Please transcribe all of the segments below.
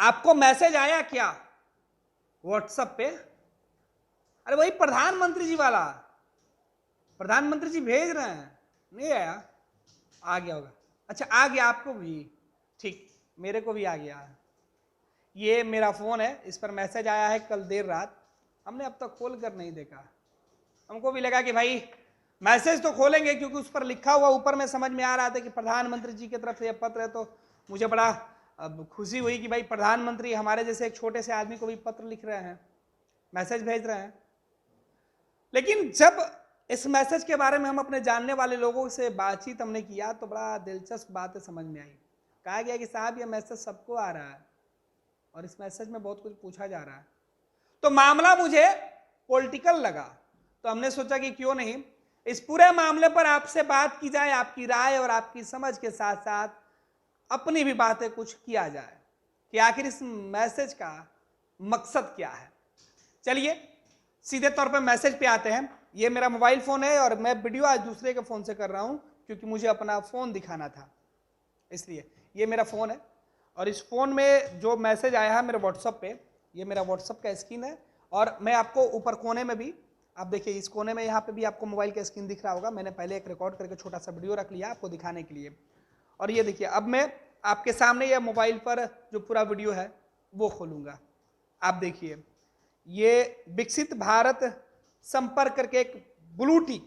आपको मैसेज आया क्या व्हाट्सएप पे? अरे वही प्रधानमंत्री जी वाला, प्रधानमंत्री जी भेज रहे हैं। नहीं आया? आ गया होगा। अच्छा आ गया आपको भी? ठीक, मेरे को भी आ गया। ये मेरा फोन है, इस पर मैसेज आया है कल देर रात, हमने अब तक खोल कर नहीं देखा। हमको भी लगा कि भाई मैसेज तो खोलेंगे, क्योंकि उस पर लिखा हुआ ऊपर में समझ में आ रहा था कि प्रधानमंत्री जी की तरफ से यह पत्र है। तो मुझे बड़ा अब खुशी हुई कि भाई प्रधानमंत्री हमारे जैसे एक छोटे से आदमी को भी पत्र लिख रहे हैं, मैसेज भेज रहे हैं। लेकिन जब इस मैसेज के बारे में हम अपने जानने वाले लोगों से बातचीत हमने किया तो बड़ा दिलचस्प बातें समझ में आई। कहा गया कि साहब ये मैसेज सबको आ रहा है और इस मैसेज में बहुत कुछ पूछा जा रहा है। तो मामला मुझे पॉलिटिकल लगा, तो हमने सोचा कि क्यों नहीं इस पूरे मामले पर आपसे बात की जाए, आपकी राय और आपकी समझ के साथ साथ अपनी भी बातें कुछ किया जाए कि आखिर इस मैसेज का मकसद क्या है। चलिए सीधे तौर पर मैसेज पे आते हैं। ये मेरा मोबाइल फोन है और मैं वीडियो आज दूसरे के फोन से कर रहा हूं, क्योंकि मुझे अपना फोन दिखाना था, इसलिए ये मेरा फोन है। और इस फोन में जो मैसेज आया है मेरे व्हाट्सएप पे, ये मेरा व्हाट्सएप का स्क्रीन है। और मैं आपको ऊपर कोने में भी, आप देखिए इस कोने में, यहाँ पे भी आपको मोबाइल का स्क्रीन दिख रहा होगा। मैंने पहले एक रिकॉर्ड करके छोटा सा वीडियो रख लिया आपको दिखाने के लिए। और ये देखिए अब मैं आपके सामने यह मोबाइल पर जो पूरा वीडियो है वो खोलूंगा। आप देखिए ये विकसित भारत संपर्क करके एक ब्लू टिक,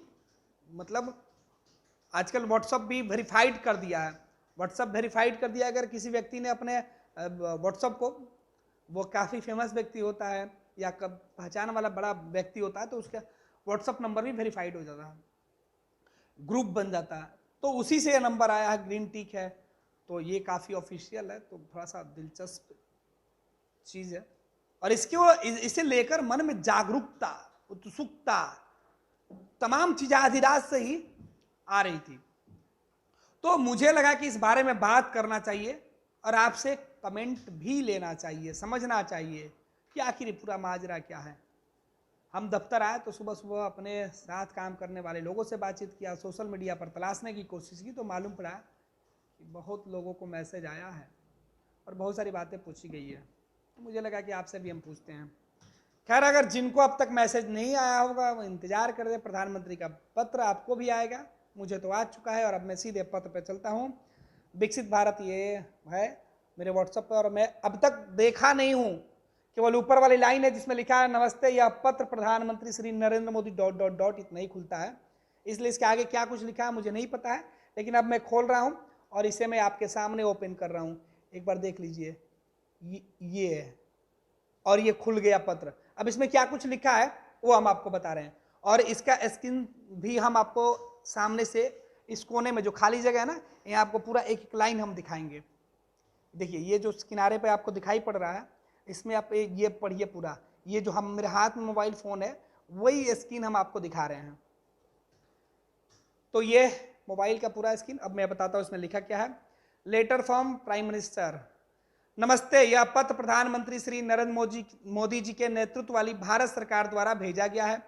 मतलब आजकल व्हाट्सएप भी वेरीफाइड कर दिया है। व्हाट्सएप वेरीफाइड कर दिया, अगर किसी व्यक्ति ने अपने व्हाट्सएप को, वो काफ़ी फेमस व्यक्ति होता है या पहचान वाला बड़ा व्यक्ति होता है, तो उसका व्हाट्सएप नंबर भी वेरीफाइड हो जाता है, ग्रुप बन जाता है। तो उसी से ये नंबर आया है, ग्रीन टिक है। तो ये काफ़ी ऑफिशियल है, तो थोड़ा सा दिलचस्प चीज़ है। और इसे लेकर मन में जागरूकता, उत्सुकता, तमाम चीजें आधी रात से ही आ रही थी। तो मुझे लगा कि इस बारे में बात करना चाहिए और आपसे कमेंट भी लेना चाहिए, समझना चाहिए कि आखिर पूरा माजरा क्या है। हम दफ्तर आए तो सुबह सुबह अपने साथ काम करने वाले लोगों से बातचीत किया, सोशल मीडिया पर तलाशने की कोशिश की, तो मालूम पड़ा कि बहुत लोगों को मैसेज आया है और बहुत सारी बातें पूछी गई है। तो मुझे लगा कि आपसे भी हम पूछते हैं। खैर, अगर जिनको अब तक मैसेज नहीं आया होगा वो इंतजार कर दे, प्रधानमंत्री का पत्र आपको भी आएगा, मुझे तो आ चुका है। और अब मैं सीधे पत्र पे चलता हूँ। विकसित भारत ये है मेरे व्हाट्सएप पर, और मैं अब तक देखा नहीं हूँ, केवल ऊपर वाली लाइन है जिसमें लिखा है नमस्ते, यह पत्र प्रधानमंत्री श्री नरेंद्र मोदी ... इतना ही खुलता है, इसलिए इसके आगे क्या कुछ लिखा है मुझे नहीं पता है। लेकिन अब मैं खोल रहा हूँ और इसे मैं आपके सामने ओपन कर रहा हूँ, एक बार देख लीजिए। ये है और ये खुल गया पत्र। अब इसमें क्या कुछ लिखा है वो हम आपको बता रहे हैं, और इसका स्क्रीन भी हम आपको सामने से इस कोने में जो खाली जगह है ना, यहाँ आपको पूरा एक एक लाइन हम दिखाएंगे। देखिए ये जो किनारे पे आपको दिखाई पड़ रहा है, इसमें आप ये पढ़िए पूरा। ये जो हम मेरे हाथ में मोबाइल फोन है वही स्क्रीन हम आपको दिखा रहे हैं। तो ये मोबाइल का पूरा स्क्रीन। अब मैं बताता हूँ इसमें लिखा क्या है। Letter from prime minister. नमस्ते, यह पत्र प्रधानमंत्री श्री नरेंद्र मोदी जी के नेतृत्व वाली भारत सरकार द्वारा भेजा गया है।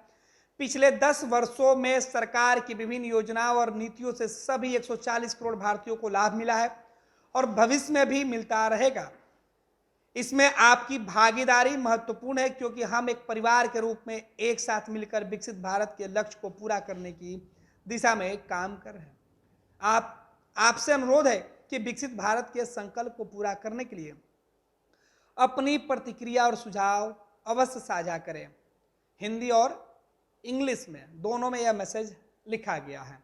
पिछले 10 वर्षों में सरकार की विभिन्न योजनाओं और नीतियों से सभी 140 करोड़ भारतीयों को लाभ मिला है और भविष्य में भी मिलता रहेगा। इसमें आपकी भागीदारी महत्वपूर्ण है, क्योंकि हम एक परिवार के रूप में एक साथ मिलकर विकसित भारत के लक्ष्य को पूरा करने की दिशा में काम कर रहे हैं। आपसे अनुरोध है कि विकसित भारत के संकल्प को पूरा करने के लिए अपनी प्रतिक्रिया और सुझाव अवश्य साझा करें। हिंदी और इंग्लिश में दोनों में यह मैसेज लिखा गया है।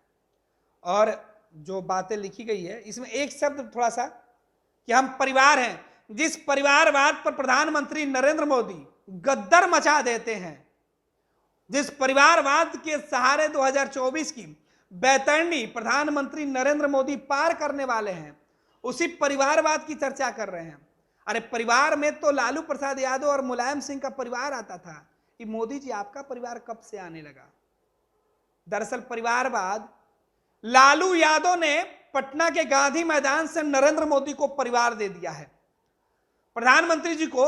और जो बातें लिखी गई है इसमें एक शब्द थोड़ा सा कि हम परिवार हैं। जिस परिवारवाद पर प्रधानमंत्री नरेंद्र मोदी गद्दर मचा देते हैं, जिस परिवारवाद के सहारे 2024 की बैतरणी प्रधानमंत्री नरेंद्र मोदी पार करने वाले हैं, उसी परिवारवाद की चर्चा कर रहे हैं। अरे परिवार में तो लालू प्रसाद यादव और मुलायम सिंह का परिवार आता था, कि मोदी जी आपका परिवार कब से आने लगा। दरअसल परिवारवाद लालू यादव ने पटना के गांधी मैदान से नरेंद्र मोदी को परिवार दे दिया है। प्रधानमंत्री जी को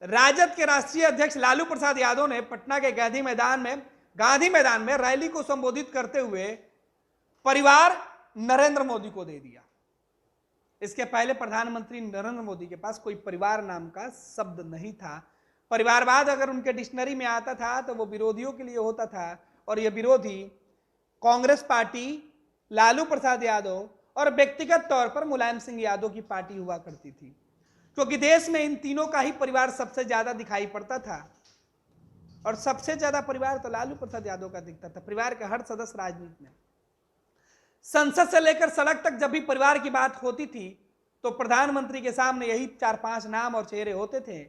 राजद के राष्ट्रीय अध्यक्ष लालू प्रसाद यादव ने पटना के गांधी मैदान में रैली को संबोधित करते हुए परिवार नरेंद्र मोदी को दे दिया। इसके पहले प्रधानमंत्री नरेंद्र मोदी के पास कोई परिवार नाम का शब्द नहीं था। परिवारवाद अगर उनके डिक्शनरी में आता था तो वो विरोधियों के लिए होता था, और ये विरोधी कांग्रेस पार्टी, लालू प्रसाद यादव और व्यक्तिगत तौर पर मुलायम सिंह यादव की पार्टी हुआ करती थी, क्योंकि देश में इन तीनों का ही परिवार सबसे ज्यादा दिखाई पड़ता था, और सबसे ज्यादा परिवार तो लालू प्रसाद यादव का दिखता था। परिवार का हर सदस्य राजनीति में, संसद से लेकर सड़क तक जब भी परिवार की बात होती थी तो प्रधानमंत्री के सामने यही 4-5 नाम और चेहरे होते थे,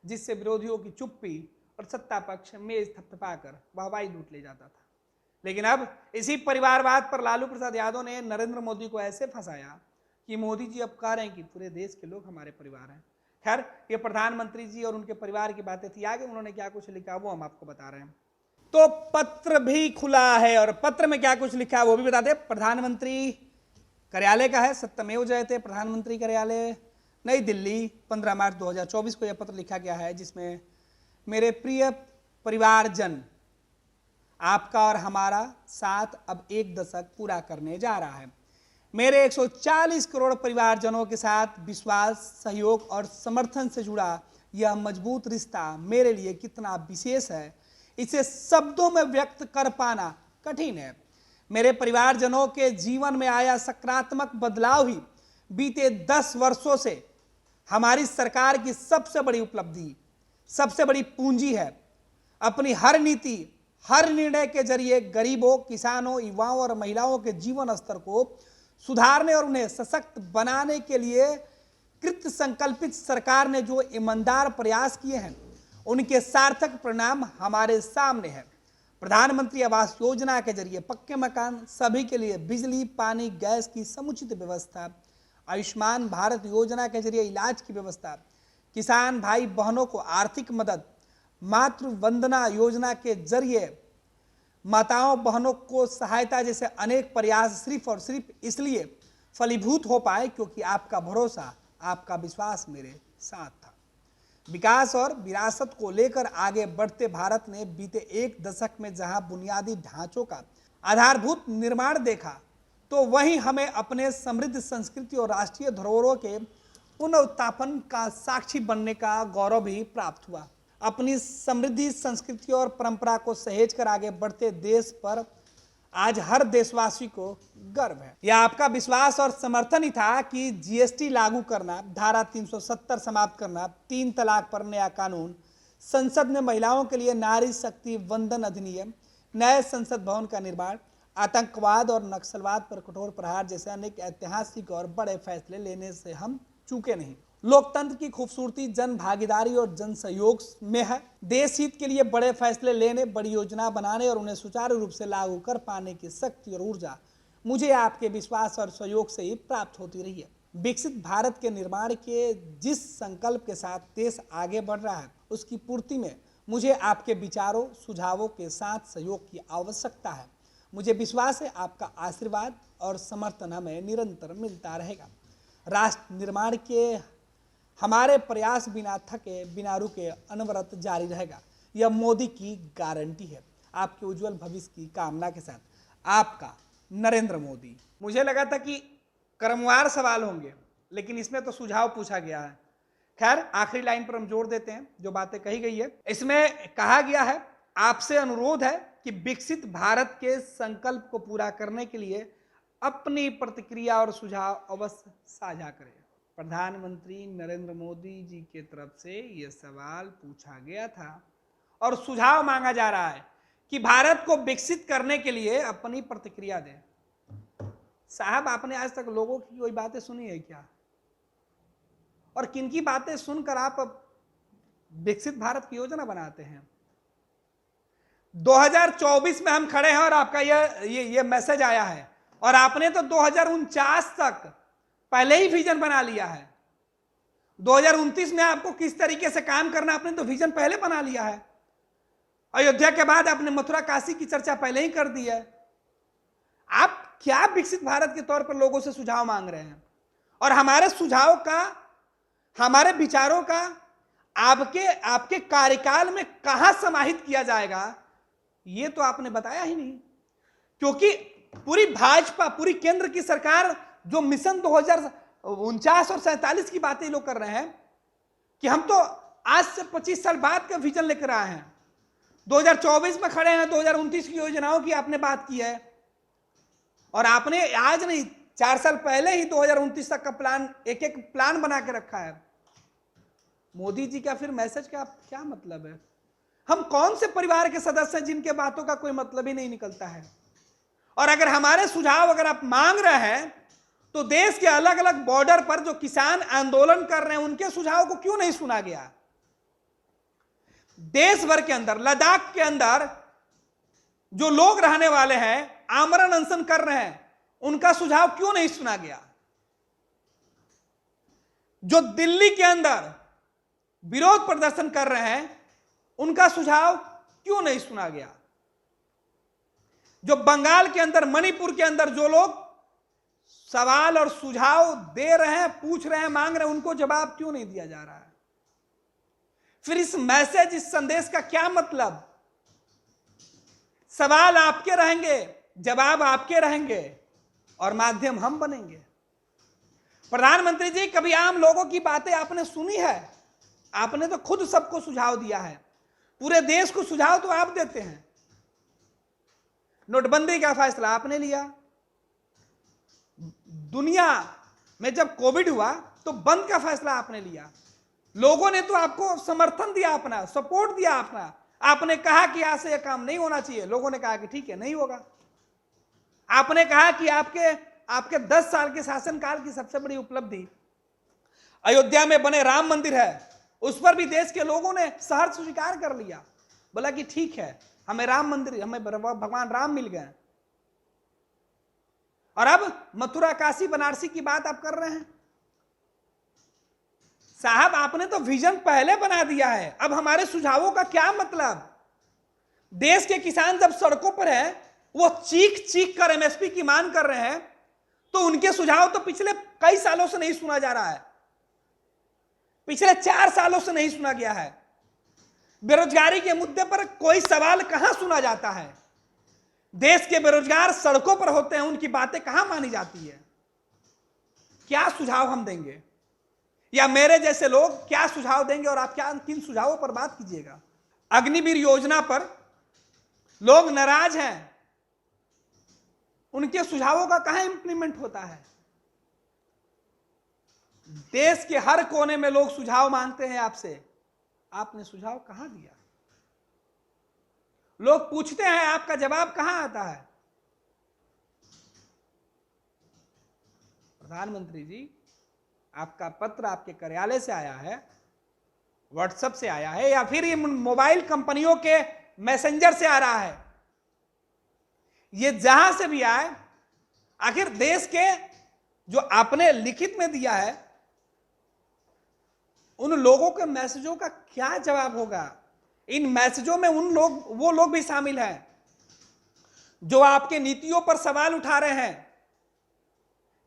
जिससे विरोधियों की चुप्पी और सत्ता पक्ष मेज थपथपाकर वाहवाही लूट ले जाता था। लेकिन अब इसी परिवारवाद पर लालू प्रसाद यादव ने नरेंद्र मोदी को ऐसे फंसाया कि मोदी जी अब कह रहे हैं कि पूरे देश के लोग हमारे परिवार हैं। खैर, ये प्रधानमंत्री जी और उनके परिवार की बातें थी। आगे उन्होंने क्या कुछ लिखा वो हम आपको बता रहे हैं। तो पत्र भी खुला है, और पत्र में क्या कुछ लिखा है वो भी बता दें। प्रधानमंत्री कार्यालय का है, सत्यमेव जयते प्रधानमंत्री कार्यालय, नई दिल्ली, 15 मार्च 2024 को यह पत्र लिखा गया है, जिसमें मेरे प्रिय परिवारजन, आपका और हमारा साथ अब 1 दशक पूरा करने जा रहा है। मेरे 140 करोड़ परिवारजनों के साथ विश्वास, सहयोग और समर्थन से जुड़ा यह मजबूत रिश्ता मेरे लिए कितना विशेष है, इसे शब्दों में व्यक्त कर पाना कठिन है। मेरे परिवारजनों के जीवन में आया सकारात्मक बदलाव ही बीते 10 वर्षों से हमारी सरकार की सबसे बड़ी उपलब्धि, सबसे बड़ी पूंजी है। अपनी हर नीति, हर निर्णय के जरिए गरीबों, किसानों, युवाओं और महिलाओं के जीवन स्तर को सुधारने और उन्हें सशक्त बनाने के लिए कृत संकल्पित सरकार ने जो ईमानदार प्रयास किए हैं, उनके सार्थक परिणाम हमारे सामने हैं। प्रधानमंत्री आवास योजना के जरिए पक्के मकान, सभी के लिए बिजली, पानी, गैस की समुचित व्यवस्था, आयुष्मान भारत योजना के जरिए इलाज की व्यवस्था, किसान भाई बहनों को आर्थिक मदद, मातृ वंदना योजना के जरिए माताओं बहनों को सहायता, जैसे अनेक प्रयास सिर्फ और सिर्फ इसलिए फलीभूत हो पाए क्योंकि आपका भरोसा, आपका विश्वास मेरे साथ था। विकास और विरासत को लेकर आगे बढ़ते भारत ने बीते 1 दशक में जहां बुनियादी ढांचों का आधारभूत निर्माण देखा, तो वहीं हमें अपने समृद्ध संस्कृति और राष्ट्रीय धरोहरों के पुनरुत्थापन का साक्षी बनने का गौरव भी प्राप्त हुआ। अपनी समृद्धि, संस्कृति और परंपरा को सहेज कर आगे बढ़ते देश पर आज हर देशवासी को गर्व है। यह आपका विश्वास और समर्थन ही था कि जीएसटी लागू करना, धारा 370 समाप्त करना, 3 तलाक पर नया कानून, संसद में महिलाओं के लिए नारी शक्ति वंदन अधिनियम, नए संसद भवन का निर्माण, आतंकवाद और नक्सलवाद पर कठोर प्रहार जैसे अनेक ऐतिहासिक और बड़े फैसले लेने से हम चूके नहीं। लोकतंत्र की खूबसूरती जन भागीदारी और जन सहयोग में है। देश हित के लिए बड़े फैसले लेने, बड़ी योजना बनाने और उन्हें सुचारू रूप से लागू कर पाने की शक्ति और ऊर्जा मुझे आपके विश्वास और सहयोग से ही प्राप्त होती रही है। विकसित भारत के निर्माण के जिस संकल्प के साथ देश आगे बढ़ रहा है, उसकी पूर्ति में मुझे आपके विचारों, सुझावों के साथ सहयोग की आवश्यकता है। मुझे विश्वास है आपका आशीर्वाद और समर्थन हमें निरंतर मिलता रहेगा। राष्ट्र निर्माण के हमारे प्रयास बिना थके, बिना रुके, अनवरत जारी रहेगा। यह मोदी की गारंटी है। आपके उज्जवल भविष्य की कामना के साथ, आपका नरेंद्र मोदी। मुझे लगा था कि क्रमवार सवाल होंगे, लेकिन इसमें तो सुझाव पूछा गया है। खैर, आखिरी लाइन पर हम जोड़ देते हैं जो बातें कही गई है। इसमें कहा गया है, आपसे अनुरोध है कि विकसित भारत के संकल्प को पूरा करने के लिए अपनी प्रतिक्रिया और सुझाव अवश्य साझा करें। प्रधानमंत्री नरेंद्र मोदी जी की तरफ से यह सवाल पूछा गया था और सुझाव मांगा जा रहा है कि भारत को विकसित करने के लिए अपनी प्रतिक्रिया दें। साहब, आपने आज तक लोगों की कोई बातें सुनी है क्या? और किनकी बातें सुनकर आप विकसित भारत की योजना बनाते हैं? 2024 में हम खड़े हैं और आपका ये मैसेज आया है, और आपने तो 2049 तक पहले ही विजन बना लिया है। 2029 में आपको किस तरीके से काम करना, आपने तो विजन पहले बना लिया है। अयोध्या के बाद आपने मथुरा काशी की चर्चा पहले ही कर दी है। आप क्या विकसित भारत के तौर पर लोगों से सुझाव मांग रहे हैं? और हमारे सुझाव का, हमारे विचारों का आपके कार्यकाल में कहां समाहित किया जाएगा, ये तो आपने बताया ही नहीं। क्योंकि पूरी भाजपा, पूरी केंद्र की सरकार जो मिशन 49 और 47 की बातें लोग कर रहे हैं कि हम तो आज से 25 साल बाद का विजन लेकर आए हैं। 2024 में खड़े हैं, 2029 की योजनाओं की आपने बात की है, और आपने आज नहीं 4 साल पहले ही 2029 तक का प्लान, एक एक प्लान बना के रखा है। मोदी जी का फिर मैसेज का क्या मतलब है? हम कौन से परिवार के सदस्य हैं जिनके बातों का कोई मतलब ही नहीं निकलता है? और अगर हमारे सुझाव अगर आप मांग रहे हैं तो देश के अलग अलग बॉर्डर पर जो किसान आंदोलन कर रहे हैं उनके सुझाव को क्यों नहीं सुना गया? देश भर के अंदर, लद्दाख के अंदर जो लोग रहने वाले हैं, आमरण अनशन कर रहे हैं, उनका सुझाव क्यों नहीं सुना गया? जो दिल्ली के अंदर विरोध प्रदर्शन कर रहे हैं उनका सुझाव क्यों नहीं सुना गया? जो बंगाल के अंदर, मणिपुर के अंदर जो लोग सवाल और सुझाव दे रहे हैं, पूछ रहे हैं, मांग रहे हैं, उनको जवाब क्यों नहीं दिया जा रहा है? फिर इस मैसेज, इस संदेश का क्या मतलब? सवाल आपके रहेंगे, जवाब आपके रहेंगे, और माध्यम हम बनेंगे। प्रधानमंत्री जी, कभी आम लोगों की बातें आपने सुनी है? आपने तो खुद सबको सुझाव दिया है, पूरे देश को सुझाव तो आप देते हैं। नोटबंदी का फैसला आपने लिया, दुनिया में जब कोविड हुआ तो बंद का फैसला आपने लिया, लोगों ने तो आपको समर्थन दिया, अपना सपोर्ट दिया अपना। आपने कहा कि आज से यह काम नहीं होना चाहिए, लोगों ने कहा कि ठीक है, नहीं होगा। आपने कहा कि आपके 10 साल के शासनकाल की सबसे बड़ी उपलब्धि अयोध्या में बने राम मंदिर है, उस पर भी देश के लोगों ने सहर्ष स्वीकार कर लिया, बोला कि ठीक है, हमें राम मंदिर, हमें भगवान राम मिल गए। और अब मथुरा, काशी, बनारसी की बात आप कर रहे हैं। साहब, आपने तो विजन पहले बना दिया है, अब हमारे सुझावों का क्या मतलब? देश के किसान जब सड़कों पर है, वो चीख चीख कर एमएसपी की मांग कर रहे हैं, तो उनके सुझाव तो पिछले कई सालों से नहीं सुना जा रहा है, पिछले 4 सालों से नहीं सुना गया है। बेरोजगारी के मुद्दे पर कोई सवाल कहां सुना जाता है? देश के बेरोजगार सड़कों पर होते हैं, उनकी बातें कहां मानी जाती है? क्या सुझाव हम देंगे, या मेरे जैसे लोग क्या सुझाव देंगे, और आप क्या किन सुझावों पर बात कीजिएगा? अग्निवीर योजना पर लोग नाराज हैं, उनके सुझावों का कहां इंप्लीमेंट होता है? देश के हर कोने में लोग सुझाव मांगते हैं आपसे, आपने सुझाव कहां दिया? लोग पूछते हैं, आपका जवाब कहां आता है? प्रधानमंत्री जी, आपका पत्र आपके कार्यालय से आया है, व्हाट्सएप से आया है, या फिर ये मोबाइल कंपनियों के मैसेंजर से आ रहा है, ये जहां से भी आए, आखिर देश के जो आपने लिखित में दिया है, उन लोगों के मैसेजों का क्या जवाब होगा? इन मैसेजों में वो लोग भी शामिल हैं जो आपके नीतियों पर सवाल उठा रहे हैं,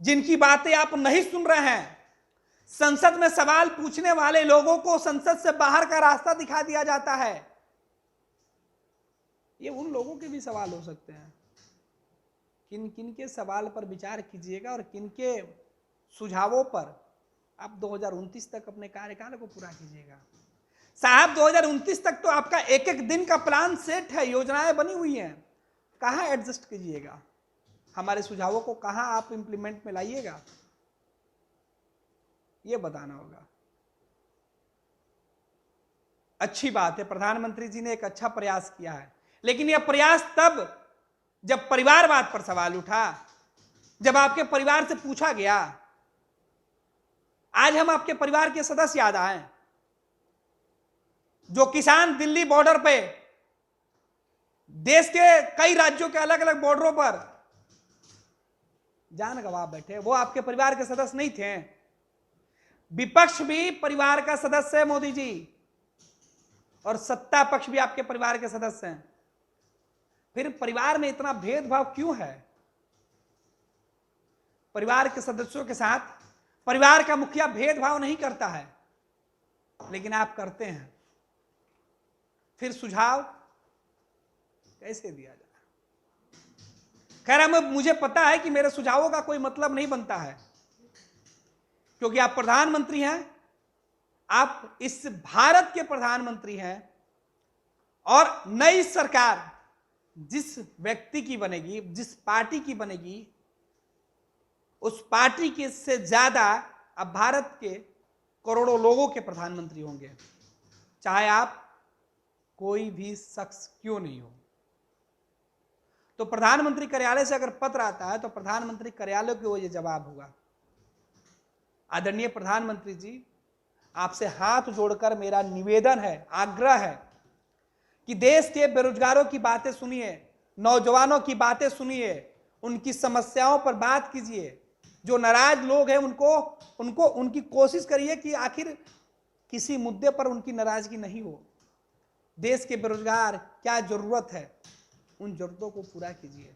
जिनकी बातें आप नहीं सुन रहे हैं। संसद में सवाल पूछने वाले लोगों को संसद से बाहर का रास्ता दिखा दिया जाता है। ये उन लोगों के भी सवाल हो सकते हैं। किन किन के सवाल पर विचार कीजिएगा और किन के सुझावों पर आप 2029 तक अपने कार्यकाल को पूरा कीजिएगा। साहब, 2029 तक तो आपका एक एक दिन का प्लान सेट है, योजनाएं बनी हुई हैं, कहां एडजस्ट कीजिएगा? हमारे सुझावों को कहां आप इंप्लीमेंट में लाइएगा, ये बताना होगा। अच्छी बात है, प्रधानमंत्री जी ने एक अच्छा प्रयास किया है, लेकिन यह प्रयास तब जब परिवारवाद पर सवाल उठा, जब आपके परिवार से पूछा गया। आज हम आपके परिवार के सदस्य याद आए, जो किसान दिल्ली बॉर्डर पे, देश के कई राज्यों के अलग अलग बॉर्डरों पर जान गंवा बैठे, वो आपके परिवार के सदस्य नहीं थे। विपक्ष भी परिवार का सदस्य है मोदी जी, और सत्ता पक्ष भी आपके परिवार के सदस्य हैं। फिर परिवार में इतना भेदभाव क्यों है? परिवार के सदस्यों के साथ परिवार का मुखिया भेदभाव नहीं करता है, लेकिन आप करते हैं। फिर सुझाव कैसे दिया जाए? खैर, मुझे पता है कि मेरे सुझावों का कोई मतलब नहीं बनता है, क्योंकि आप प्रधानमंत्री हैं, आप इस भारत के प्रधानमंत्री हैं, और नई सरकार जिस व्यक्ति की बनेगी, जिस पार्टी की बनेगी, उस पार्टी के से ज्यादा अब भारत के करोड़ों लोगों के प्रधानमंत्री होंगे, चाहे आप कोई भी शख्स क्यों नहीं हो। तो प्रधानमंत्री कार्यालय से अगर पत्र आता है तो प्रधानमंत्री कार्यालय को यह जवाब होगा। आदरणीय प्रधानमंत्री जी, आपसे हाथ जोड़कर मेरा निवेदन है, आग्रह है कि देश के बेरोजगारों की बातें सुनिए, नौजवानों की बातें सुनिए, उनकी समस्याओं पर बात कीजिए। जो नाराज लोग हैं उनको उनकी कोशिश करिए कि आखिर किसी मुद्दे पर उनकी नाराजगी नहीं हो। देश के बेरोजगार क्या जरूरत है, उन जरूरतों को पूरा कीजिए।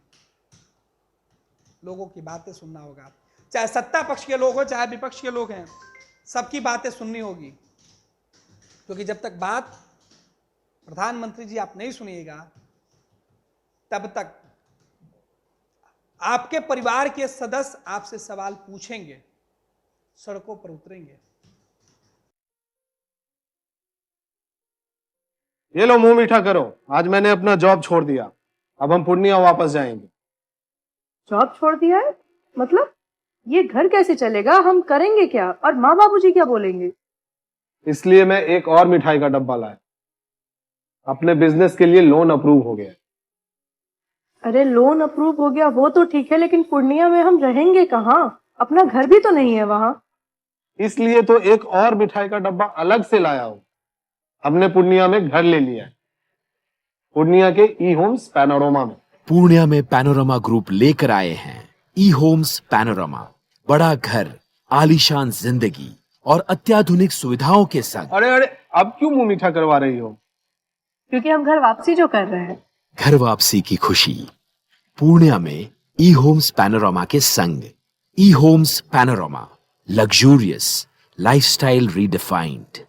लोगों की बातें सुनना होगा, चाहे सत्ता पक्ष के लोग हो चाहे विपक्ष के लोग हैं, सबकी बातें सुननी होगी। क्योंकि जब तक बात प्रधानमंत्री जी आप नहीं सुनिएगा, तब तक आपके परिवार के सदस्य आपसे सवाल पूछेंगे, सड़कों पर उतरेंगे। ये लो मुंह मीठा करो, आज मैंने अपना जॉब छोड़ दिया, अब हम पूर्णिया वापस जाएंगे। जॉब छोड़ दिया है? मतलब ये घर कैसे चलेगा? हम करेंगे क्या? और माँ बाबूजी क्या बोलेंगे? इसलिए मैं एक और मिठाई का डब्बा लाया। अपने बिजनेस के लिए लोन अप्रूव हो गया। अरे लोन अप्रूव हो गया वो तो ठीक है, लेकिन पूर्णिया में हम रहेंगे कहाँ? अपना घर भी तो नहीं है वहाँ। इसलिए तो एक और मिठाई का डब्बा अलग से लाया हूं। हमने पूर्णिया में घर ले लिया है, पूर्णिया के ई होम्स पैनोरमा में। पूर्णिया में पैनोरमा ग्रुप लेकर आए हैं ई होम्स पैनोरमा। बड़ा घर, आलीशान जिंदगी और अत्याधुनिक सुविधाओं के संग। अरे अब क्यों मुंह मीठा करवा रही हो? क्योंकि हम घर वापसी जो कर रहे हैं। घर वापसी की खुशी पूर्णिया में ई होम्स पैनोरमा के संग। ई Homes Panorama, luxurious lifestyle redefined.